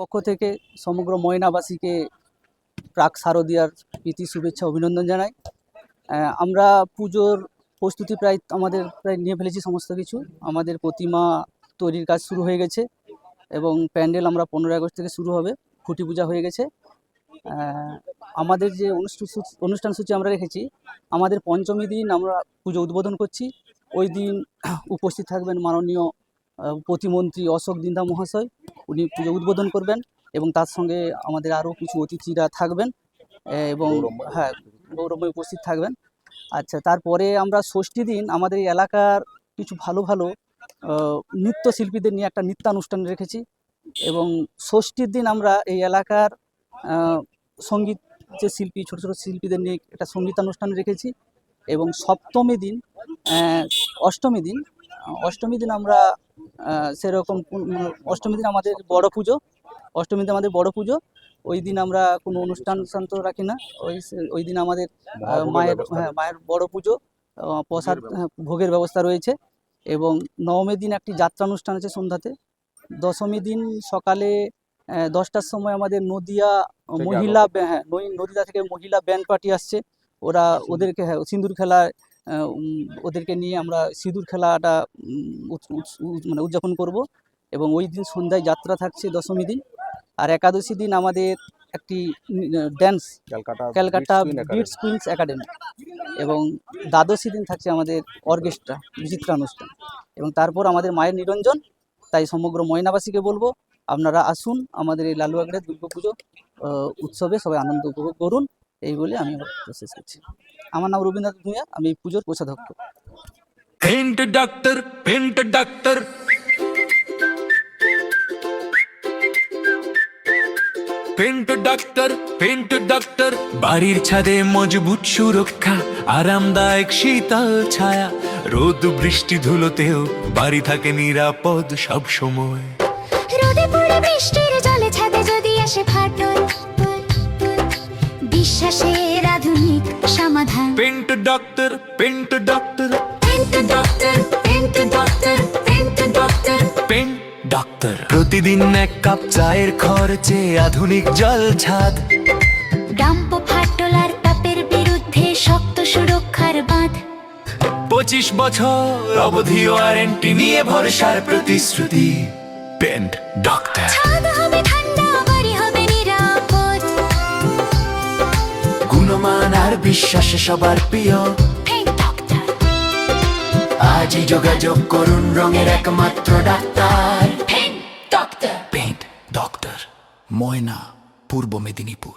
পক্ষ থেকে সমগ্র ময়নাবাসীকে প্রাক শারদীয়ার প্রীতি শুভেচ্ছা অভিনন্দন জানাই। আমরা পুজোর প্রস্তুতি আমাদের প্রায় নিয়ে ফেলেছি সমস্ত কিছু। আমাদের প্রতিমা তৈরির কাজ শুরু হয়ে গেছে এবং প্যান্ডেল আমরা 15 আগস্ট থেকে শুরু হবে। খুঁটি পূজা হয়ে গেছে। আমাদের যে অনুষ্ঠান সূচি আমরা রেখেছি, আমাদের পঞ্চমী দিন আমরা পুজো উদ্বোধন করছি। ওই দিন উপস্থিত থাকবেন মাননীয় প্রতিমন্ত্রী অশোক দিন্দা মহাশয়, উনি পুজো উদ্বোধন করবেন এবং তার সঙ্গে আমাদের আরও কিছু অতিথিরা থাকবেন এবং গৌরবময় উপস্থিত থাকবেন। আচ্ছা, তারপরে আমরা ষষ্ঠী দিন আমাদের এই এলাকার কিছু ভালো ভালো নৃত্যশিল্পীদের নিয়ে একটা নৃত্যানুষ্ঠান রেখেছি এবং ষষ্ঠীর দিন আমরা এই এলাকার সঙ্গীত যে শিল্পী ছোটো ছোটো শিল্পীদের নিয়ে একটা সঙ্গীতানুষ্ঠান রেখেছি এবং অষ্টমী দিন আমরা সেরকম অষ্টমী দিন আমাদের বড় পুজো। ওই দিন আমরা কোনো অনুষ্ঠান তো রাখি না। ওই দিন আমাদের মায়ের বড় পুজো, প্রসাদ ভোগের ব্যবস্থা রয়েছে এবং নবমীর দিন একটি যাত্রা অনুষ্ঠান আছে সন্ধ্যাতে। দশমী দিন সকালে 10টার সময় আমাদের নদিয়া থেকে মহিলা ব্যান্ড পার্টি আসছে। ওদেরকে সিঁদুর খেলায় ওদেরকে নিয়ে আমরা সিঁদুর খেলাটা উদযাপন করব এবং ওই দিন সন্ধ্যায় যাত্রা থাকছে দশমী দিন। আর একাদশী দিন আমাদের একটি dance Calcutta beats queens academy এবং দ্বাদশী দিন থাকছে আমাদের অর্কেস্ট্রা বিচিত্রানুষ্ঠান এবং তারপর আমাদের মায়ের নিরঞ্জন। তাই সমগ্র ময়নাবাসীকে বলবো, আপনারা আসুন আমাদের এই লালুয়াগড়ের দুর্গাপুজো উৎসবে সবাই আনন্দ উপভোগ করুন। এই বলে আমি শেষ করছি। আমার নাম রবীন্দ্রনাথ ভূঁইয়া, আমি এই পুজোর কোষাধ্যক্ষ। পেন্ট ডক্টর বাড়ির ছাদে মজবুত সুরক্ষা, আরামদায়ক শীতল ছায়া, রোদ বৃষ্টি ধুলোতেও বাড়ি থাকে নিরাপদ সব সময়। রোদে পড়ে বৃষ্টির জলে ছাদে যদি আসে ফাটল, বিশ্বাসের আধুনিক সমাধান। Paint doctor paint doctor paint doctor paint doctor প্রতিদিন এক কাপ চায়ের খরচে আধুনিক জল ছাদ, ডাম্প ফাটল আর তাপের বিরুদ্ধে শক্ত সুরক্ষার বাঁধ। 25 বছর অবধি ওয়ারেন্টি নিয়ে ভরসার প্রতিশ্রুতি। Paint doctor. ছাদ হবে ঠান্ডা, বাড়ি হবে নিরাপদ, গুণমান আর বিশ্বাসে সবার প্রিয়। Paint doctor. আজই যোগাযোগ করুন রঙের একমাত্র ডাক্তার paint doctor. Paint doctor, Moyna, Purba Medinipur.